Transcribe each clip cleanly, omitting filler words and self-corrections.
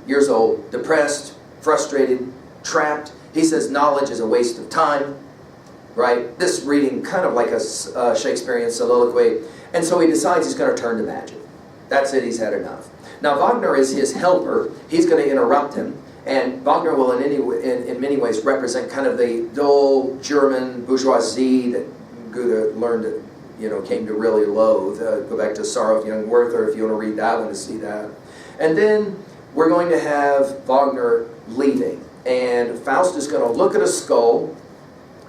years old, depressed, frustrated, trapped. He says knowledge is a waste of time, right? This reading kind of like a Shakespearean soliloquy. And so he decides he's going to turn to magic. That's it, he's had enough. Now Wagner is his helper. He's going to interrupt him. And Wagner will in many ways represent kind of the dull German bourgeoisie that Goethe learned, came to really loathe. Go back to Sorrow of Young Werther if you want to read that one to see that. And then we're going to have Wagner leaving. And Faust is going to look at a skull.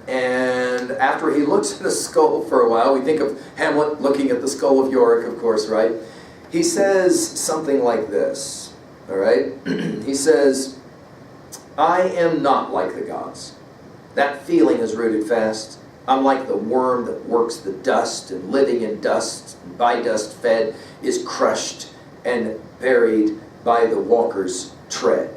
And after he looks at a skull for a while, we think of Hamlet looking at the skull of Yorick, of course, right? He says something like this, all right? He says, I am not like the gods. That feeling is rooted fast. I'm like the worm that works the dust, and living in dust, and by dust fed, is crushed and buried by the walker's tread.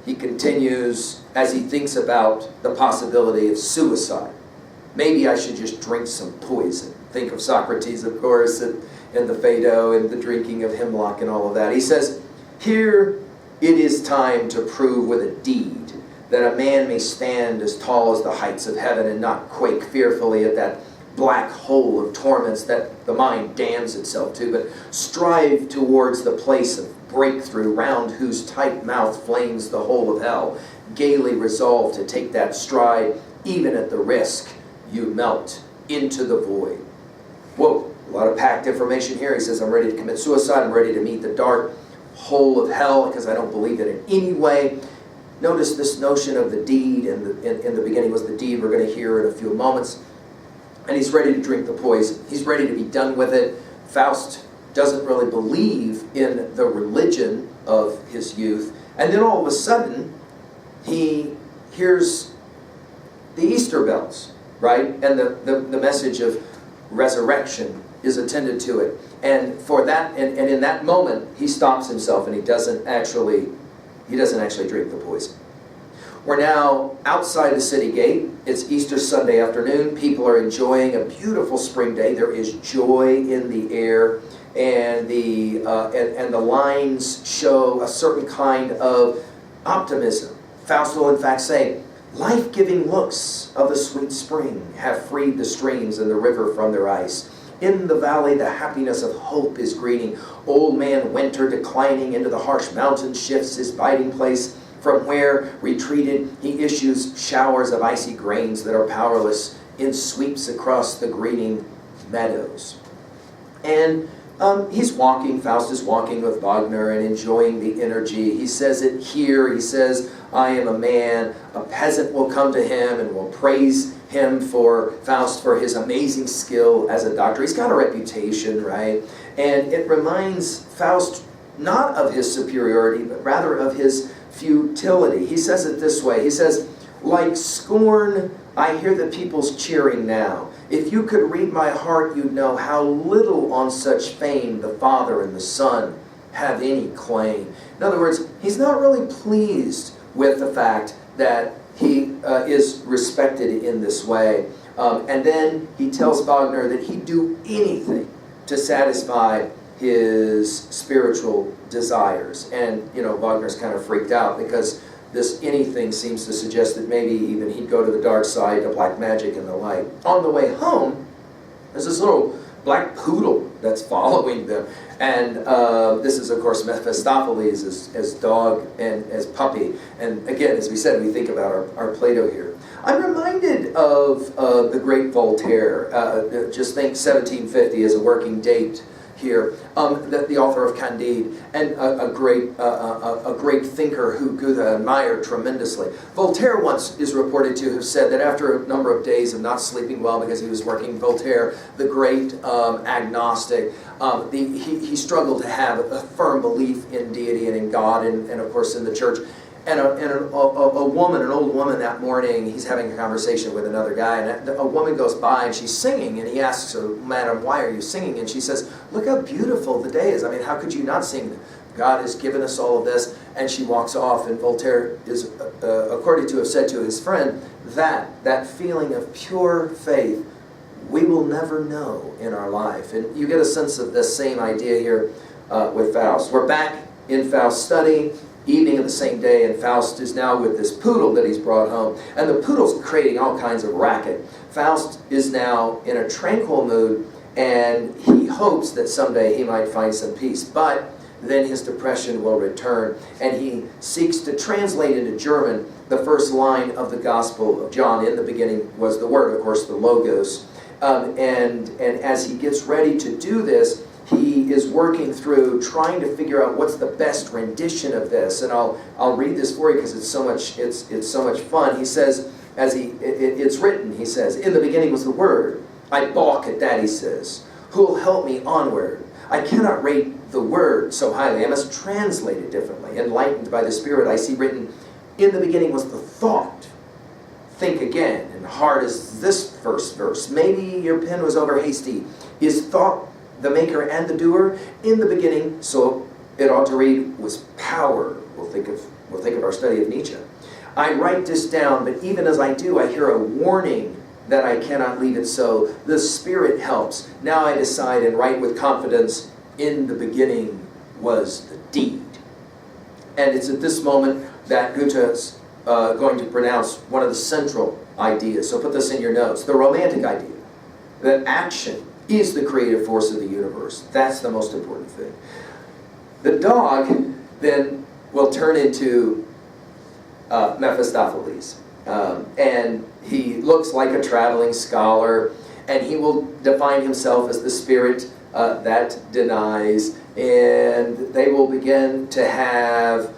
He continues as he thinks about the possibility of suicide. Maybe I should just drink some poison. Think of Socrates, of course, and the Phaedo, and the drinking of hemlock and all of that. He says, here it is time to prove with a deed that a man may stand as tall as the heights of heaven and not quake fearfully at that black hole of torments that the mind damns itself to, but strive towards the place of breakthrough round whose tight mouth flames the hole of hell, gaily resolve to take that stride, even at the risk you melt into the void. Whoa, a lot of packed information here. He says, I'm ready to commit suicide. I'm ready to meet the dark hole of hell because I don't believe it in any way. Notice this notion of the deed, and in the beginning was the deed we're going to hear in a few moments. And he's ready to drink the poison. He's ready to be done with it. Faust doesn't really believe in the religion of his youth. And then all of a sudden, he hears the Easter bells, right? And the message of resurrection is attended to it. And for that, and in that moment, he stops himself and he doesn't actually drink the poison. We're now outside the city gate. It's Easter Sunday afternoon. People are enjoying a beautiful spring day. There is joy in the air, and the lines show a certain kind of optimism. Faust will in fact say, life-giving looks of the sweet spring have freed the streams and the river from their ice. In the valley the happiness of hope is greeting. Old man Winter, declining into the harsh mountain, shifts his biding place. From where, retreated, he issues showers of icy grains that are powerless in sweeps across the greening meadows. And he's walking, Faust is walking with Wagner and enjoying the energy. He says it here. He says, I am a man. A peasant will come to him and will praise him for Faust for his amazing skill as a doctor. He's got a reputation, right? And it reminds Faust not of his superiority, but rather of his futility. He says it this way. He says, like scorn, I hear the people's cheering now. If you could read my heart, you'd know how little on such fame the Father and the Son have any claim. In other words, he's not really pleased with the fact that he is respected in this way. And then he tells Wagner that he'd do anything to satisfy his spiritual desires. And, Wagner's kind of freaked out because this anything seems to suggest that maybe even he'd go to the dark side, to black magic and the like. On the way home, there's this little black poodle that's following them. And this is, of course, Mephistopheles as dog and as puppy. And again, as we said, we think about our Plato here. I'm reminded of the great Voltaire. Just think 1750 as a working date here. The author of Candide, and a great thinker who Goethe admired tremendously. Voltaire once is reported to have said that after a number of days of not sleeping well because he was working, Voltaire, the great agnostic, he struggled to have a firm belief in deity and in God and of course in the church. And an old woman that morning, he's having a conversation with another guy, and a woman goes by and she's singing, and he asks her, Madam, why are you singing? And she says, look how beautiful the day is. I mean, how could you not sing? God has given us all of this. And she walks off, and Voltaire is, according to have said to his friend, that feeling of pure faith we will never know in our life. And you get a sense of this same idea here with Faust. We're back in Faust's study. evening of the same day, and Faust is now with this poodle that he's brought home. And the poodle's creating all kinds of racket. Faust is now in a tranquil mood, and he hopes that someday he might find some peace. But then his depression will return, and he seeks to translate into German the first line of the Gospel of John. In the beginning was the Word, of course, the Logos. And as he gets ready to do this, he is working through trying to figure out what's the best rendition of this. And I'll read this for you because it's so much fun. He says, it's written, he says, in the beginning was the Word. I balk at that, he says. Who will help me onward? I cannot rate the Word so highly. I must translate it differently. Enlightened by the Spirit, I see written, in the beginning was the thought. Think again. And hard as this first verse. Maybe your pen was over hasty. Is thought the maker and the doer? In the beginning, so it ought to read, was power. We'll think of our study of Nietzsche. I write this down, but even as I do, I hear a warning that I cannot leave it so. The Spirit helps. Now I decide and write with confidence, in the beginning was the deed. And it's at this moment that Goethe's going to pronounce one of the central ideas. So put this in your notes. The romantic idea that action is the creative force of the universe. That's the most important thing. The dog then will turn into Mephistopheles. And he looks like a traveling scholar, and he will define himself as the spirit that denies, and they will begin to have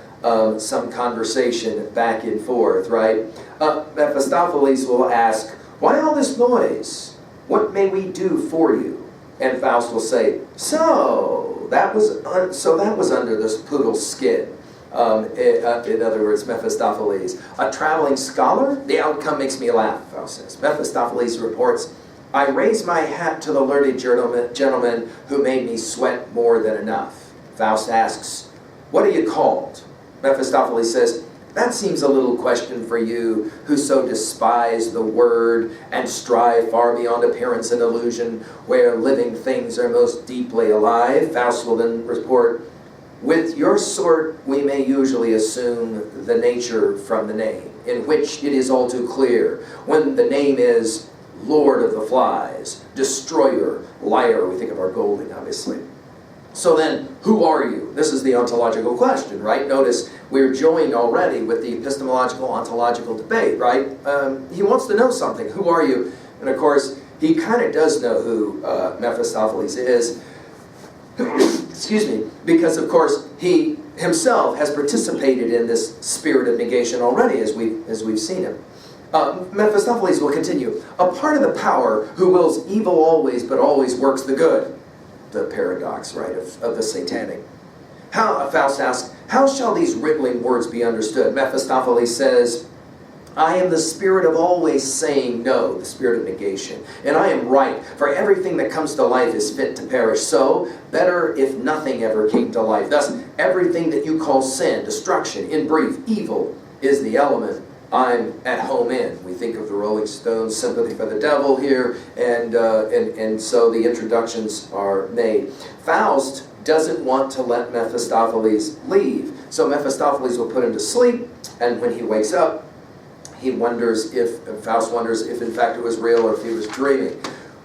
some conversation back and forth, right? Mephistopheles will ask, why all this noise? What may we do for you? And Faust will say, so that was under this poodle's skin. In other words, Mephistopheles. A traveling scholar? The outcome makes me laugh, Faust says. Mephistopheles reports, I raise my hat to the learned gentleman who made me sweat more than enough. Faust asks, what are you called? Mephistopheles says, that seems a little question for you, who so despise the word and strive far beyond appearance and illusion, where living things are most deeply alive. Faust will then report, with your sort we may usually assume the nature from the name, in which it is all too clear, when the name is Lord of the Flies, Destroyer, Liar. We think of our Golding, obviously. So then, who are you? This is the ontological question, right? Notice we're joined already with the epistemological ontological debate, right? He wants to know something. Who are you? And of course, he kind of does know who Mephistopheles is. Excuse me, because of course he himself has participated in this spirit of negation already, as we've seen him. Mephistopheles will continue. A part of the power who wills evil always, but always works the good. The paradox, right, of the satanic. Faust asks, how shall these riddling words be understood? Mephistopheles says, I am the spirit of always saying no, the spirit of negation. And I am right, for everything that comes to life is fit to perish. So, better if nothing ever came to life. Thus, everything that you call sin, destruction, in brief, evil, is the element I'm at home in. We think of the Rolling Stones' Sympathy for the Devil here, and so the introductions are made. Faust doesn't want to let Mephistopheles leave. So Mephistopheles will put him to sleep, and when he wakes up, Faust wonders if in fact it was real or if he was dreaming.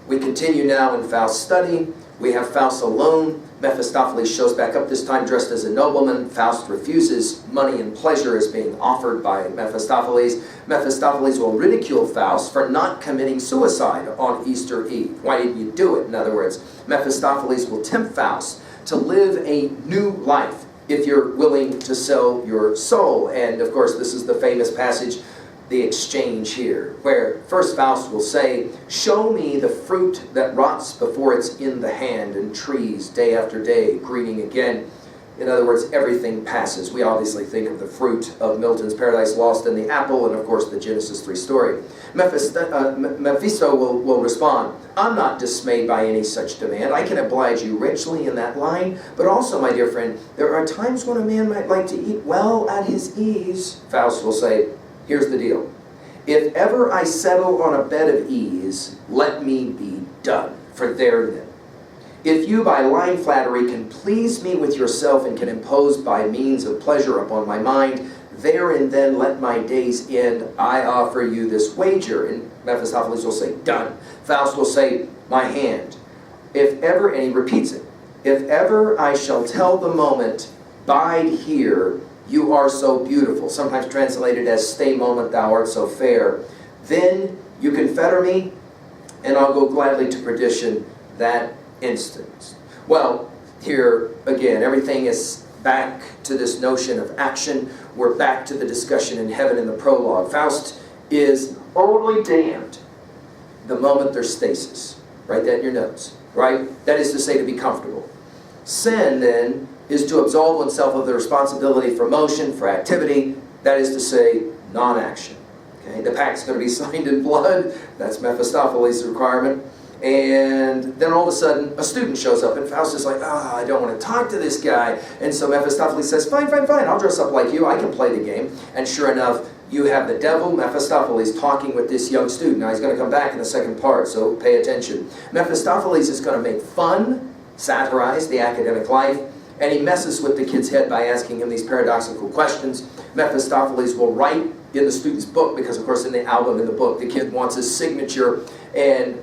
We continue now in Faust's study. We have Faust alone. Mephistopheles shows back up, this time dressed as a nobleman. Faust refuses money and pleasure as being offered by Mephistopheles. Mephistopheles will ridicule Faust for not committing suicide on Easter Eve. Why didn't you do it? In other words, Mephistopheles will tempt Faust to live a new life if you're willing to sell your soul. And of course, this is the famous passage, the exchange here, where first Faust will say, show me the fruit that rots before it's in the hand, and trees day after day greeting again. In other words, everything passes. We obviously think of the fruit of Milton's Paradise Lost and the apple, and of course the Genesis 3 story. Mephisto will respond, I'm not dismayed by any such demand. I can oblige you richly in that line, but also, my dear friend, there are times when a man might like to eat well at his ease. Faust will say, here's the deal. If ever I settle on a bed of ease, let me be done. For there then If you by lying flattery can please me with yourself and can impose by means of pleasure upon my mind, therein then let my days end. I offer you this wager. And Mephistopheles will say, done. Faust will say, my hand. If ever, and he repeats it, if ever I shall tell the moment, bide here, you are so beautiful, sometimes translated as stay moment, thou art so fair, then you can fetter me, and I'll go gladly to perdition that instant. Well, here again, everything is back to this notion of action. We're back to the discussion in heaven in the prologue. Faust is only damned the moment there's stasis. Write that in your notes, right? That is to say, to be comfortable. Sin, then, is to absolve oneself of the responsibility for motion, for activity. That is to say, non-action. Okay? The pact's going to be signed in blood. That's Mephistopheles' requirement. And then all of a sudden, a student shows up, and Faust is like, I don't want to talk to this guy. And so Mephistopheles says, fine, I'll dress up like you. I can play the game. And sure enough, you have the devil, Mephistopheles, talking with this young student. Now, he's going to come back in the second part, so pay attention. Mephistopheles is going to make fun, satirize the academic life, and he messes with the kid's head by asking him these paradoxical questions. Mephistopheles will write in the student's book, because of course in the album, in the book, the kid wants his signature, and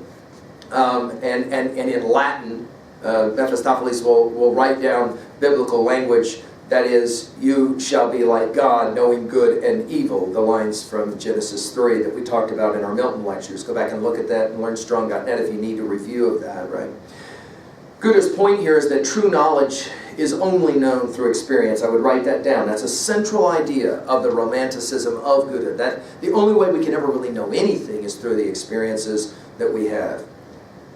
in Latin, Mephistopheles will write down biblical language, that is, you shall be like God, knowing good and evil, the lines from Genesis 3 that we talked about in our Milton lectures. Go back and look at that and learnstrong.net if you need a review of that, right? Goethe's point here is that true knowledge is only known through experience. I would write that down. That's a central idea of the romanticism of Goethe. That the only way we can ever really know anything is through the experiences that we have.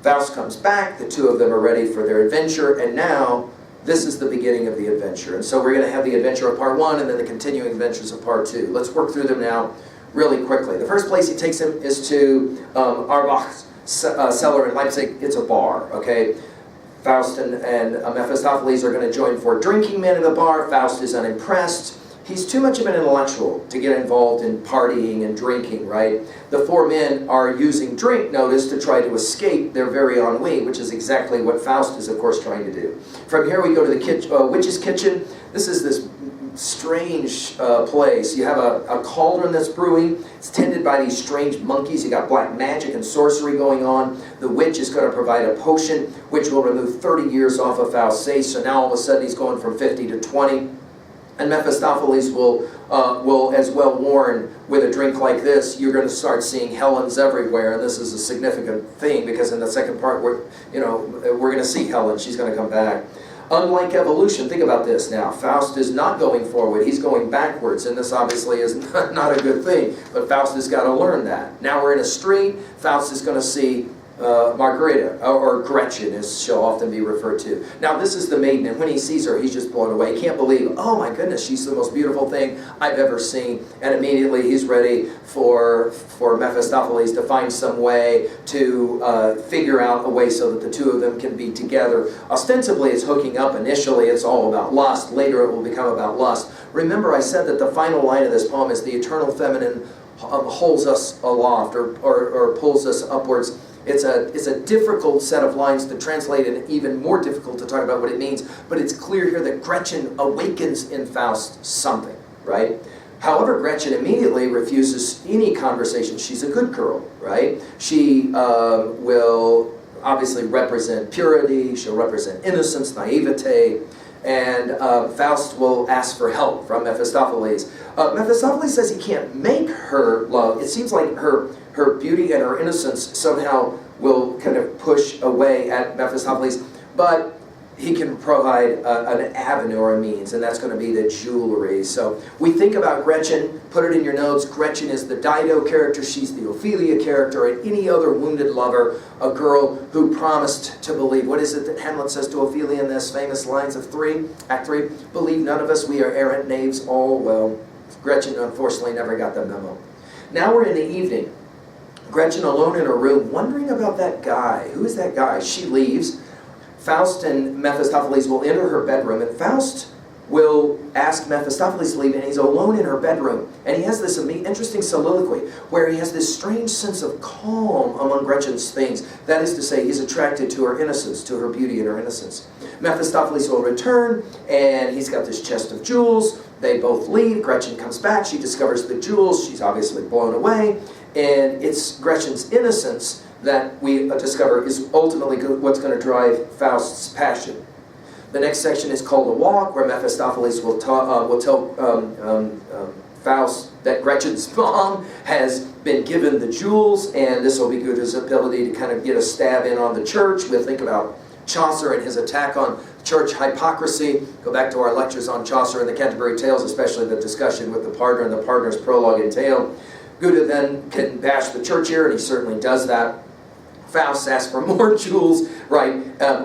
Faust comes back, the two of them are ready for their adventure, and now this is the beginning of the adventure. And so we're going to have the adventure of part 1 and then the continuing adventures of part 2. Let's work through them now really quickly. The first place he takes him is to Arbach's cellar in Leipzig. It's a bar, okay? Faust and Mephistopheles are going to join 4 drinking men at the bar. Faust is unimpressed. He's too much of an intellectual to get involved in partying and drinking, right? The 4 men are using drink, notice, to try to escape their very ennui, which is exactly what Faust is, of course, trying to do. From here we go to the witch's kitchen. This is this strange place. You have a cauldron that's brewing. It's tended by these strange monkeys. You got black magic and sorcery going on. The witch is going to provide a potion which will remove 30 years off of Faust's age. So now all of a sudden he's going from 50 to 20. And Mephistopheles will as well warn, with a drink like this, you're going to start seeing Helens everywhere. And this is a significant thing, because in the second part, we're going to see Helen. She's going to come back. Unlike evolution, think about this now. Faust is not going forward. He's going backwards. And this obviously is not a good thing. But Faust has got to learn that. Now we're in a street. Faust is going to see Margarita, or Gretchen, as she'll often be referred to. Now, this is the maiden, and when he sees her, he's just blown away. He can't believe, oh my goodness, she's the most beautiful thing I've ever seen. And immediately he's ready for Mephistopheles to find some way to figure out a way so that the two of them can be together. Ostensibly, it's hooking up. Initially, it's all about lust. Later, it will become about lust. Remember, I said that the final line of this poem is the eternal feminine holds us aloft, or pulls us upwards. It's a difficult set of lines to translate, and even more difficult to talk about what it means, but it's clear here that Gretchen awakens in Faust something, right? However, Gretchen immediately refuses any conversation. She's a good girl, right? She will obviously represent purity, she'll represent innocence, naivete, and Faust will ask for help from Mephistopheles. Mephistopheles says he can't make her love. It seems like her beauty and her innocence somehow will kind of push away at Mephistopheles, but he can provide an avenue or a means, and that's going to be the jewelry. So we think about Gretchen, put it in your notes. Gretchen is the Dido character, she's the Ophelia character, and any other wounded lover, a girl who promised to believe. What is it that Hamlet says to Ophelia in this famous lines of Act 3? Believe none of us, we are errant knaves, all well. Gretchen unfortunately never got the memo. Now we're in the evening. Gretchen alone in her room, wondering about that guy. Who is that guy? She leaves. Faust and Mephistopheles will enter her bedroom, and Faust will ask Mephistopheles to leave, and he's alone in her bedroom. And he has this interesting soliloquy where he has this strange sense of calm among Gretchen's things. That is to say, he's attracted to her innocence, to her beauty and her innocence. Mephistopheles will return, and he's got this chest of jewels. They both leave. Gretchen comes back. She discovers the jewels. She's obviously blown away. And it's Gretchen's innocence that we discover is ultimately what's going to drive Faust's passion. The next section is called The Walk, where Mephistopheles will tell Faust that Gretchen's mom has been given the jewels, and this will be Goethe's ability to kind of get a stab in on the church. We'll think about Chaucer and his attack on church hypocrisy. Go back to our lectures on Chaucer and the Canterbury Tales, especially the discussion with the partner and the partner's prologue and tale. Goethe then can bash the church here, and he certainly does that. Faust asks for more jewels, right,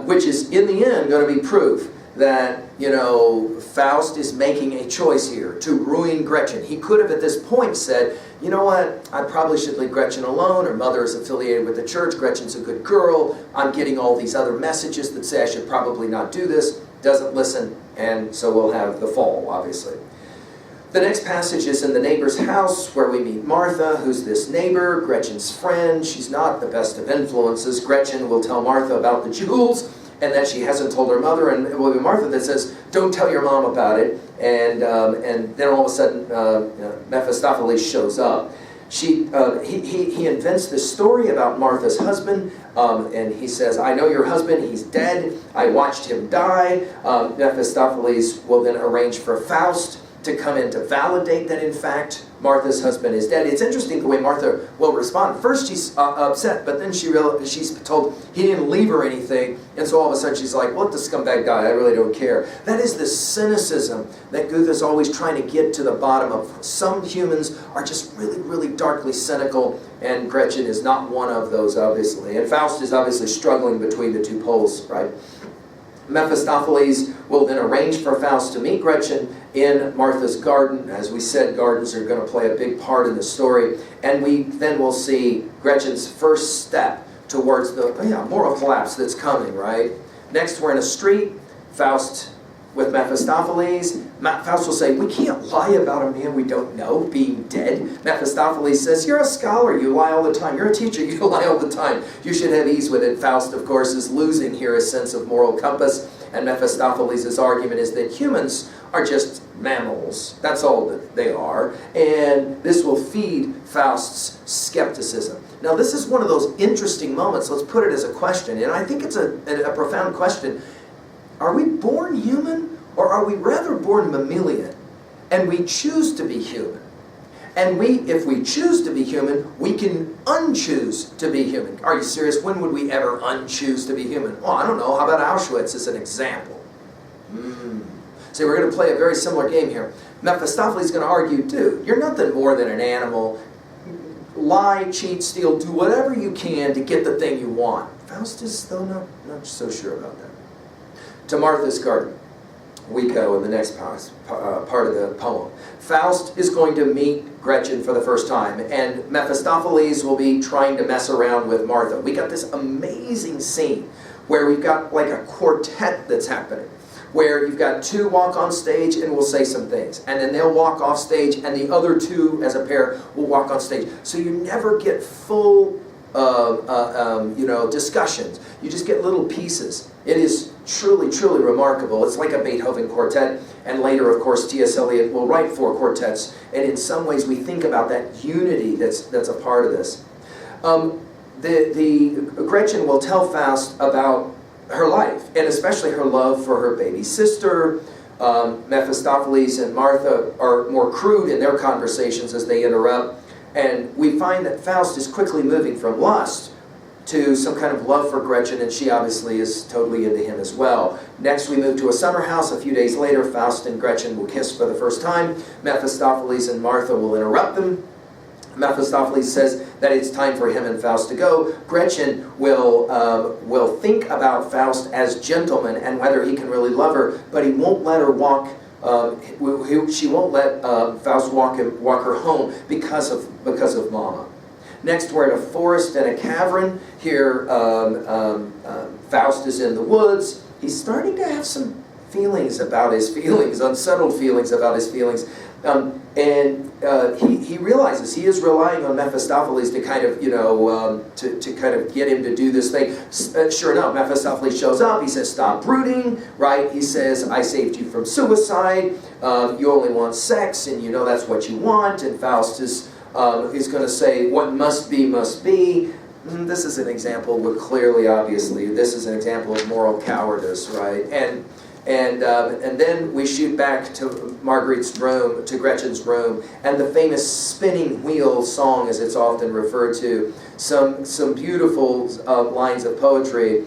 which is in the end going to be proof that, you know, Faust is making a choice here to ruin Gretchen. He could have at this point said, you know what, I probably should leave Gretchen alone. Her mother is affiliated with the church. Gretchen's a good girl. I'm getting all these other messages that say I should probably not do this. Doesn't listen, and so we'll have the fall, obviously. The next passage is in the neighbor's house, where we meet Martha, who's this neighbor, Gretchen's friend. She's not the best of influences. Gretchen will tell Martha about the jewels, and that she hasn't told her mother, and it will be Martha that says, don't tell your mom about it. And then all of a sudden, Mephistopheles shows up. He invents this story about Martha's husband, and he says, I know your husband, he's dead, I watched him die. Mephistopheles will then arrange for Faust to come in to validate that, in fact, Martha's husband is dead. It's interesting the way Martha will respond. First she's upset, but then she's told he didn't leave her anything, and so all of a sudden she's like, let the scumbag die, I really don't care. That is the cynicism that Goethe is always trying to get to the bottom of. Some humans are just really, really darkly cynical, and Gretchen is not one of those, obviously. And Faust is obviously struggling between the two poles, right? Mephistopheles will then arrange for Faust to meet Gretchen in Martha's garden. As we said, gardens are going to play a big part in the story. And we then will see Gretchen's first step towards the moral collapse that's coming, right? Next, we're in a street. Faust with Mephistopheles. Faust will say, we can't lie about a man we don't know being dead. Mephistopheles says, you're a scholar, you lie all the time. You're a teacher, you lie all the time. You should have ease with it. Faust, of course, is losing here his sense of moral compass. And Mephistopheles' argument is that humans are just mammals. That's all that they are. And this will feed Faust's skepticism. Now, this is one of those interesting moments. Let's put it as a question. And I think it's a profound question. Are we born human, or are we rather born mammalian? And we choose to be human. And if we choose to be human, we can unchoose to be human. Are you serious? When would we ever unchoose to be human? Well, I don't know. How about Auschwitz as an example? So we're going to play a very similar game here. Mephistopheles is going to argue, dude, you're nothing more than an animal. Lie, cheat, steal, do whatever you can to get the thing you want. Faust is, though, not so sure about that. To Martha's garden, we go in the next part of the poem. Faust is going to meet Gretchen for the first time, and Mephistopheles will be trying to mess around with Martha. We got this amazing scene where we've got like a quartet that's happening, where you've got two walk on stage and will say some things, and then they'll walk off stage, and the other two as a pair will walk on stage. So you never get full discussions. You just get little pieces. It is truly, truly remarkable. It's like a Beethoven quartet, and later, of course, T.S. Eliot will write 4 quartets, and in some ways we think about that unity that's a part of this. Gretchen will tell Faust about her life, and especially her love for her baby sister. Mephistopheles and Martha are more crude in their conversations as they interrupt, and we find that Faust is quickly moving from lust to some kind of love for Gretchen, and she obviously is totally into him as well. Next, we move to a summer house. A few days later, Faust and Gretchen will kiss for the first time. Mephistopheles and Martha will interrupt them. Mephistopheles says that it's time for him and Faust to go. Gretchen will think about Faust as gentleman and whether he can really love her, but he won't let her walk. She won't let Faust walk her home because of Mama. Next, we're in a forest and a cavern. Here, Faust is in the woods. He's starting to have some feelings about his feelings, unsettled feelings about his feelings. He realizes he is relying on Mephistopheles to kind of, to kind of get him to do this thing. Sure enough, Mephistopheles shows up. He says, stop brooding, right? He says, I saved you from suicide. You only want sex, and you know that's what you want. And Faust is going to say, what must be, must be. This is an example, but clearly, obviously, this is an example of moral cowardice, right? And then we shoot back to Marguerite's room, to Gretchen's room, and the famous spinning wheel song, as it's often referred to, some beautiful lines of poetry.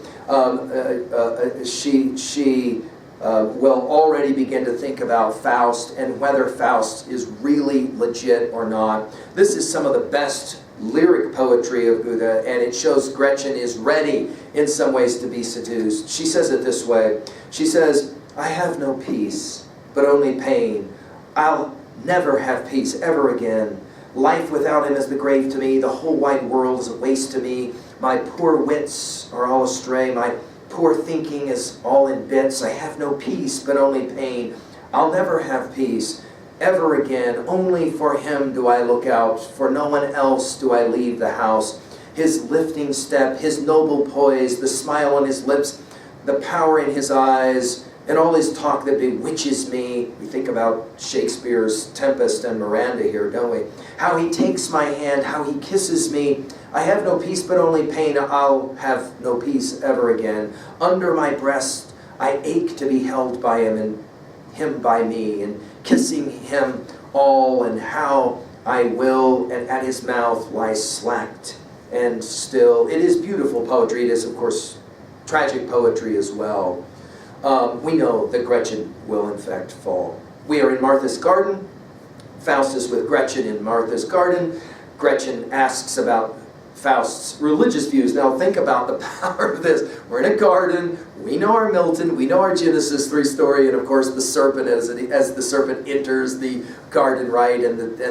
She will already begin to think about Faust and whether Faust is really legit or not. This is some of the best lyric poetry of Goethe, and it shows Gretchen is ready in some ways to be seduced. She says it this way. She says, I have no peace, but only pain. I'll never have peace ever again. Life without him is the grave to me. The whole wide world is a waste to me. My poor wits are all astray. My poor thinking is all in bits. I have no peace, but only pain. I'll never have peace ever again. Only for him do I look out. For no one else do I leave the house. His lifting step, his noble poise, the smile on his lips, the power in his eyes, and all his talk that bewitches me. We think about Shakespeare's Tempest and Miranda here, don't we? How he takes my hand, how he kisses me. I have no peace but only pain. I'll have no peace ever again. Under my breast I ache to be held by him and him by me, and kissing him all, and how I will, and at his mouth lie slacked and still. It is beautiful poetry. It is, of course, tragic poetry as well. We know that Gretchen will, in fact, fall. We are in Martha's garden. Faust is with Gretchen in Martha's garden. Gretchen asks about Faust's religious views. Now think about the power of this. We're in a garden. We know our Milton. We know our Genesis 3 story. And of course the serpent, as the serpent enters the garden, right? And the